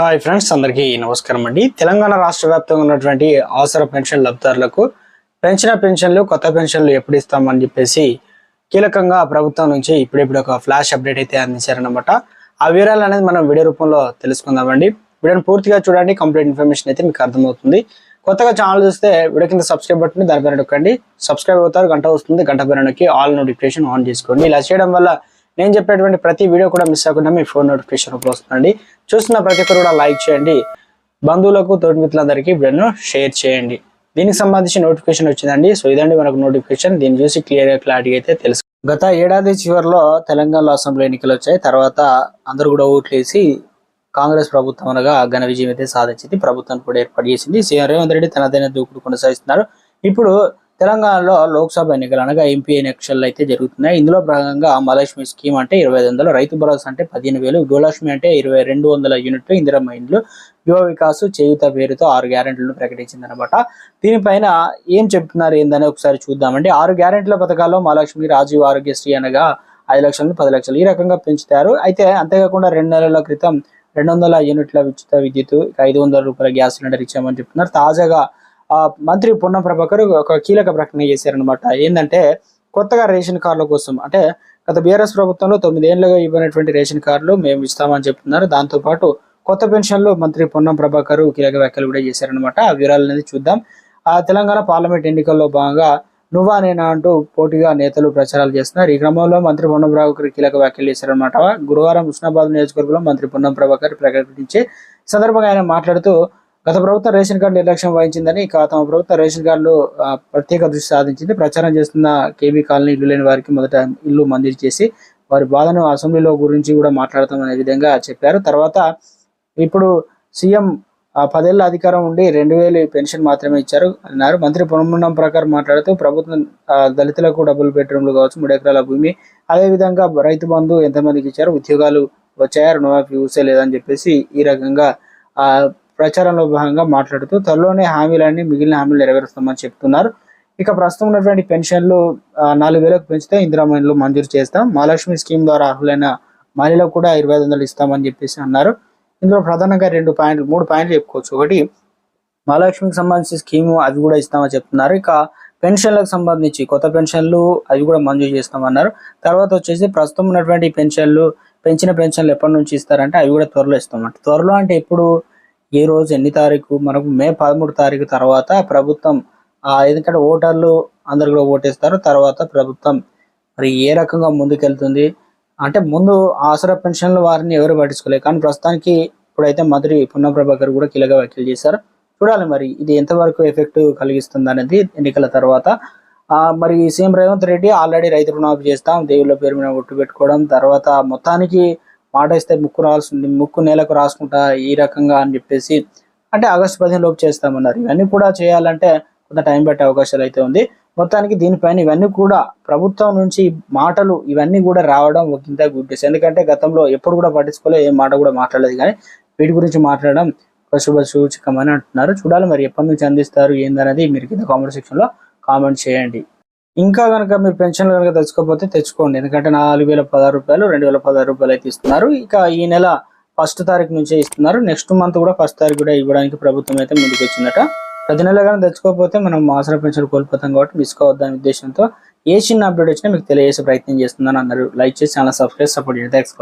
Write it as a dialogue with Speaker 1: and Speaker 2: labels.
Speaker 1: Hi friends, అందరికీ నమస్కారం అండి. తెలంగాణ రాష్ట్ర వ్యాప్తంగా ఉన్నటువంటి అవసర పెన్షన్ లబ్ధిదారులకు పెంచిన పెన్షన్లు, కొత్త పెన్షన్లు ఎప్పుడు ఇస్తామని చెప్పేసి కీలకంగా ప్రభుత్వం నుంచి ఇప్పుడిప్పుడు ఒక ఫ్లాష్ అప్డేట్ అయితే అందించారనమాట. ఆ వివరాలు అనేది మనం వీడియో రూపంలో తెలుసుకుందామండి. వీడియోని పూర్తిగా చూడండి, కంప్లీట్ ఇన్ఫర్మేషన్ అయితే మీకు అర్థమవుతుంది. కొత్తగా ఛానల్ చూస్తే వీడియో కింద సబ్స్క్రైబ్ బటన్ దానిపైన నొక్కండి. సబ్స్క్రైబ్ అవుతారు, గంట వస్తుంది, గంట పైన నొక్కి ఆల్ నోటిఫికేషన్ ఆన్ చేసుకోండి. ఇలా చేయడం వల్ల నేను చెప్పేటువంటి ప్రతి వీడియో కూడా మిస్ అవ్వకుండా మీ ఫోన్ నోటిఫికేషన్ వస్తుందండి. చూస్తున్న ప్రతి ఒక్కరు కూడా లైక్ చేయండి, బంధువులకు తోటి మిత్రులందరికీ వీడియోను షేర్ చేయండి. దీనికి సంబంధించి నోటిఫికేషన్ వచ్చిందండి. సో ఇదండి మనకు నోటిఫికేషన్. దీన్ని చూసి క్లారిటీ అయితే తెలుసు. గత ఏడాది చివరిలో తెలంగాణలో అసెంబ్లీ ఎన్నికలు వచ్చాయి. తర్వాత అందరూ కూడా ఓట్లేసి కాంగ్రెస్ ప్రభుత్వం అనగా ఘన విజయం అయితే సాధించింది. ప్రభుత్వాన్ని కూడా ఏర్పాటు చేసింది. సీఎం రేవంత్ రెడ్డి తనదైన దూకుడు కొనసాగిస్తున్నారు. ఇప్పుడు తెలంగాణలో లోక్సభ ఎన్నికలు అనగా ఎంపీ ఎన్నికలు అయితే జరుగుతున్నాయి. ఇందులో భాగంగా మహాలక్ష్మి స్కీమ్ అంటే 25,000, రైతు భరోసా అంటే 15,000, గృహలక్ష్మి అంటే 2,200 యూనిట్లు, ఇందిరమ్మ ఇండ్లు, యువ వికాసు, చేయూత పేరుతో 6 గ్యారెంటీలను ప్రకటించింది అనమాట. దీనిపైన ఏం చెప్తున్నారు ఏందని ఒకసారి చూద్దామండి. 6 గ్యారెంటీల పథకాల్లో మహాలక్ష్మి, రాజీవ్ ఆరోగ్యశ్రీ అనగా 5 లక్షలు, 10 లక్షలు ఈ రకంగా పెంచుతారు. అయితే అంతేకాకుండా 2 నెలల క్రితం 200 యూనిట్ల ఉచిత విద్యుత్, 500 రూపాయల గ్యాస్ సిలిండర్ ఇచ్చామని చెప్తున్నారు. తాజాగా మంత్రి పొన్నం ప్రభాకర్ ఒక కీలక ప్రకటన చేశారనమాట. ఏంటంటే కొత్తగా రేషన్ కార్డుల కోసం, అంటే గత బీఆర్ఎస్ ప్రభుత్వంలో 9 ఏళ్లుగా ఇవ్వనటువంటి రేషన్ కార్డులు మేము ఇస్తామని చెప్తున్నారు. దాంతోపాటు కొత్త పెన్షన్లు మంత్రి పొన్నం ప్రభాకర్ కీలక వ్యాఖ్యలు కూడా చేశారనమాట. ఆ వివరాలు అనేది చూద్దాం. తెలంగాణ పార్లమెంట్ ఎన్నికల్లో భాగంగా నువ్వా నేనా అంటూ పోటీగా నేతలు ప్రచారాలు చేస్తున్నారు. ఈ క్రమంలో మంత్రి పొన్నం ప్రభాకర్ కీలక వ్యాఖ్యలు చేశారనమాట. గురువారం హుస్నాబాద్ నియోజకవర్గంలో మంత్రి పొన్నం ప్రభాకర్ ప్రకటించే సందర్భంగా ఆయన మాట్లాడుతూ, గత ప్రభుత్వం రేషన్ కార్డు నిర్లక్ష్యం వహించిందని, తమ ప్రభుత్వ రేషన్ కార్డులు ప్రత్యేక దృష్టి సాధించింది. ప్రచారం చేస్తున్న కేబీ కాలనీ ఇల్లు లేని వారికి మొదట ఇల్లు మంజూరు చేసి వారి బాధను అసెంబ్లీలో గురించి కూడా మాట్లాడతామనే విధంగా చెప్పారు. తర్వాత ఇప్పుడు సీఎం 10 ఏళ్ల అధికారం ఉండి 2,000 పెన్షన్ మాత్రమే ఇచ్చారు అన్నారు. మంత్రి పొన్నం ప్రకారం మాట్లాడుతూ, ప్రభుత్వం దళితులకు డబుల్ బెడ్రూమ్లు కావచ్చు, 3 ఎకరాల భూమి, అదేవిధంగా రైతు బంధు ఎంతమందికి ఇచ్చారు, ఉద్యోగాలు వచ్చాయా, రుణమాఫీ ఊసే లేదని చెప్పేసి ఈ రకంగా ప్రచారంలో భాగంగా మాట్లాడుతూ త్వరలోనే హామీలన్నీ మిగిలిన హామీలు నెరవేరుస్తామని చెప్తున్నారు. ఇక ప్రస్తుతం ఉన్నటువంటి పెన్షన్లు 4,000కు పెంచితే ఇందిరమ్మ ఇండ్లు మంజూరు చేస్తాం. మహాలక్ష్మి స్కీమ్ ద్వారా అర్హులైన మహిళలకు కూడా 25,000 ఇస్తామని చెప్పేసి అన్నారు. ఇందులో ప్రధానంగా 3 పాయింట్లు చెప్పుకోవచ్చు. ఒకటి, మహాలక్ష్మికి సంబంధించి స్కీము అవి కూడా ఇస్తామని చెప్తున్నారు. ఇక పెన్షన్లకు సంబంధించి కొత్త పెన్షన్లు అవి కూడా మంజూరు చేస్తామన్నారు. తర్వాత వచ్చేసి ప్రస్తుతం ఉన్నటువంటి పెన్షన్లు, పెంచిన పెన్షన్లు ఎప్పటి నుంచి ఇస్తారంటే అవి కూడా త్వరలో ఇస్తామంట. త్వరలో అంటే ఎప్పుడు, ఏ రోజు, ఎన్ని తారీఖు, మనకు మే 13 తారీఖు తర్వాత ప్రభుత్వం, ఎందుకంటే ఓటర్లు అందరు కూడా ఓటేస్తారు. తర్వాత ప్రభుత్వం మరి ఏ రకంగా ముందుకెళ్తుంది అంటే, ముందు ఆసరా పెన్షన్లు వారిని ఎవరు పట్టించుకోలేదు. కానీ ప్రస్తుతానికి ఇప్పుడైతే మంత్రి పొన్నం ప్రభాకర్ కూడా కీలక వ్యాఖ్యలు చేశారు. చూడాలి మరి ఇది ఎంతవరకు ఎఫెక్ట్ కలిగిస్తుంది అనేది ఎన్నికల తర్వాత. మరి సీఎం రేవంత్ రెడ్డి ఆల్రెడీ రైతు రుణమాఫీ చేస్తాం, దేవుళ్ళ పేరు మీద ఒట్టు పెట్టుకోవడం, తర్వాత మొత్తానికి మాట ఇస్తే ముక్కు నేలకు రాసుకుంటా ఈ రకంగా అని చెప్పేసి, అంటే ఆగస్టు 15 లోపు చేస్తామన్నారు. ఇవన్నీ కూడా చేయాలంటే కొంత టైం పట్టే అవకాశాలు అయితే ఉంది. మొత్తానికి దీనిపైన ఇవన్నీ కూడా ప్రభుత్వం నుంచి మాటలు ఇవన్నీ కూడా రావడం ఒక ఇంత గుడ్ న్యూస్. ఎందుకంటే గతంలో ఎప్పుడు కూడా పట్టించుకోలే, ఏ మాట కూడా మాట్లాడలేదు. కానీ వీటి గురించి మాట్లాడడం ఒక శుభ సూచకమని అంటున్నారు. చూడాలి మరి ఎప్పటి నుంచి అందిస్తారు ఏందనేది మీరు కింద కామెంట్ సెక్షన్లో కామెంట్ చేయండి. ఇంకా కనుక మీరు పెన్షన్లు కనుక తెచ్చుకోకపోతే తెచ్చుకోండి. ఎందుకంటే 4,016 రూపాయలు, 2,016 రూపాయలు అయితే ఇస్తున్నారు. ఇక ఈ నెల 1వ తారీఖు నుంచే ఇస్తున్నారు. నెక్స్ట్ మంత్ కూడా 1వ తారీఖు కూడా ఇవ్వడానికి ప్రభుత్వం అయితే ముందుకు వచ్చిందట. ప్రతి నెల కానీ తెచ్చుకోకపోతే మనం ఆసరా పెన్షన్ కోల్పోతాం కాబట్టి మిస్ కావద్దనే ఉద్దేశంతో ఏ చిన్న అప్డేట్ వచ్చినా మీకు తెలియజేసే ప్రయత్నం చేస్తున్నాను. అందరూ లైక్ చేసి ఛానల్ సబ్స్క్రైబ్, సపోర్ట్ చేయండి. థాంక్స్.